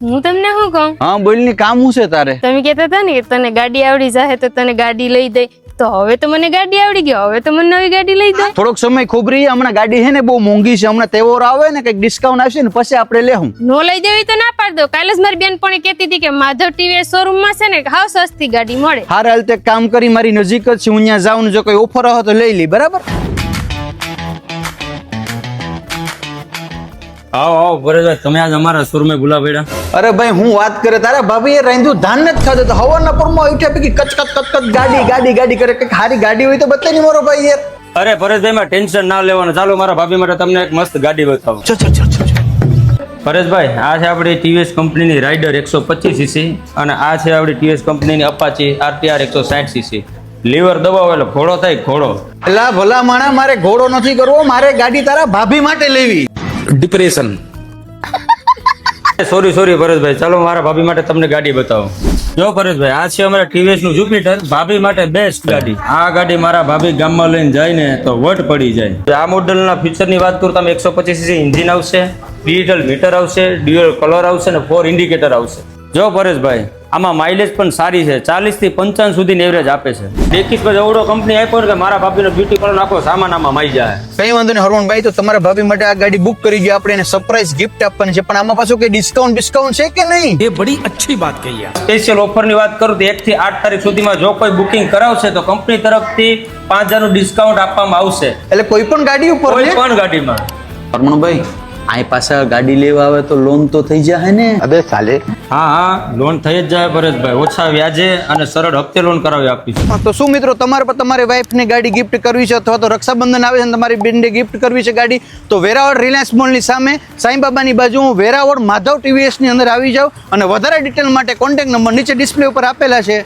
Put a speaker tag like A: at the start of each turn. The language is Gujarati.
A: હું તમને શું કહું?
B: હા બોલ ની કામ શું છે તારે?
A: તમે કહેતા હતા ને કે તને ગાડી આવડી જાય તો તને ગાડી લઈ દે, તો હવે તો મને ગાડી આવડી ગઈ, હવે તો મને નવી ગાડી લઈ દે.
B: થોડોક સમય ખોબરી, હમણાં ગાડી હે ને બહુ મોંઘી છે, હમણાં તહેવાર આવે ને કઈક ડિસ્કાઉન્ટ આવશે ને પછી આપણે લેવું.
A: નો લઈ દેવી તો ના પાડ દો. કાલે જ મારી બેનપણી કહેતી હતી કે માધવ ટીવીએસ શોરૂમ માં છે ને હાવ સસ્તી ગાડી મળે.
B: હારે હાલ તે કામ કરી, મારી નજીક જ છે, હું ત્યાં જાઉં ને જો કોઈ ઓફર આવે તો લઈ લી. બરાબર?
C: આવો આવો પરેશભાઈ, તમે આજ અમારા શોરૂમે બોલા પડ્યા.
B: અરે ભાઈ હું વાત કરે, તારા ભાભી એ રાંધ્યું ધાન નથી ખાધું તો હવારના પરમાં ઉઠ્યા પૈકી કચ કચ કચ કચ ગાડી ગાડી ગાડી કરે. કઈક હારી ગાડી હોય તો બતાવી ની મારો ભાઈ યાર.
C: અરે પરેશભાઈ માં ટેન્શન ના લેવાનું, ચાલો મારા ભાભી માટે તમને એક મસ્ત ગાડી બતાવું.
B: ચલ ચલ ચલ ચલ.
C: પરેશભાઈ, આ છે આપણી ટીવીએસ કંપનીની રાઇડર 125 સીસી અને આ છે આપણી ટીવીએસ કંપનીની અપાચી આરટીઆર 160 સીસી. લીવર દબાવો એટલે ઘોડો થાય ઘોડો.
B: એલા ભલા માણા, મારે ઘોડો નથી કરવો, મારે ગાડી તારા ભાભી માટે લેવી.
D: ડિપ્રેશન.
C: સોરી પરેશભાઈ, ચાલો મારા ભાભી માટે તમને ગાડી બતાવો. જો પરેશભાઈ, આ છે અમારા ટીવીએસ નું જુપિટર, ભાભી માટે બેસ્ટ ગાડી. આ ગાડી મારા ભાભી ગામમાં લઈને જાય ને તો વટ પડી જાય. આ મોડેલના ફીચરની વાત કરું તમે 125 સીસી એન્જિન આવશે, ડિજિટલ મીટર આવશે, ડ્યુઅલ કલર આવશે ને 4 ઇન્ડિકેટર આવશે. જો પરેશભાઈ, આમાં માઇલેજ પણ સારી છે, 40 થી 55 સુધીની એવરેજ આપે છે. ડેકીસ પર એવડો કંપની આપ્યો કે મારા ભાભીનો બ્યુટી પાર્લર નાખો સામાન આમાં માઈ જાય.
B: કઈ વાંધો નહીં હરવણભાઈ, તો તમારા ભાભી માટે આ ગાડી બુક કરી ગયો, આપણે એને સરપ્રાઈઝ ગિફ્ટ આપવાની છે, પણ આમાં પાછું કઈ ડિસ્કાઉન્ટ છે કે નહીં?
D: ये बड़ी अच्छी बात कही आप.
C: સ્પેશિયલ ઓફરની વાત કરું તો 1 થી 8 તારીખ સુધીમાં જો કોઈ બુકિંગ કરાવશે તો કંપની તરફથી 5000 નું ડિસ્કાઉન્ટ આપવામાં આવશે
B: એટલે કોઈ પણ ગાડી ઉપર
C: કોઈ પણ ગાડીમાં.
B: હરમણભાઈ, આ પાછા ગાડી લેવા આવે તો લોન તો થઈ જાય ને? અબે સાલે.
C: હા લોન થઈ જ જાય પરેશભાઈ, ઓછા વ્યાજે અને સરળ હપ્તે લોન કરાવી આપીશું.
B: તો શું મિત્રો, તમારે પણ તમારી વાઈફ ને ગાડી ગિફ્ટ કરવી છે અથવા તો રક્ષાબંધન આવે છે અને તમારી બેનને ગિફ્ટ કરવી છે ગાડી, તો વેરાવળ રિલાયન્સ મોલ ની સામે સાંઈબાબાની બાજુ વેરાવળ માધવ ટીવીએસ ની અંદર આવી જાવ અને વધારે ડિટેલ માટે કોન્ટેક્ટ નંબર નીચે ડિસ્પ્લે ઉપર આપેલા છે.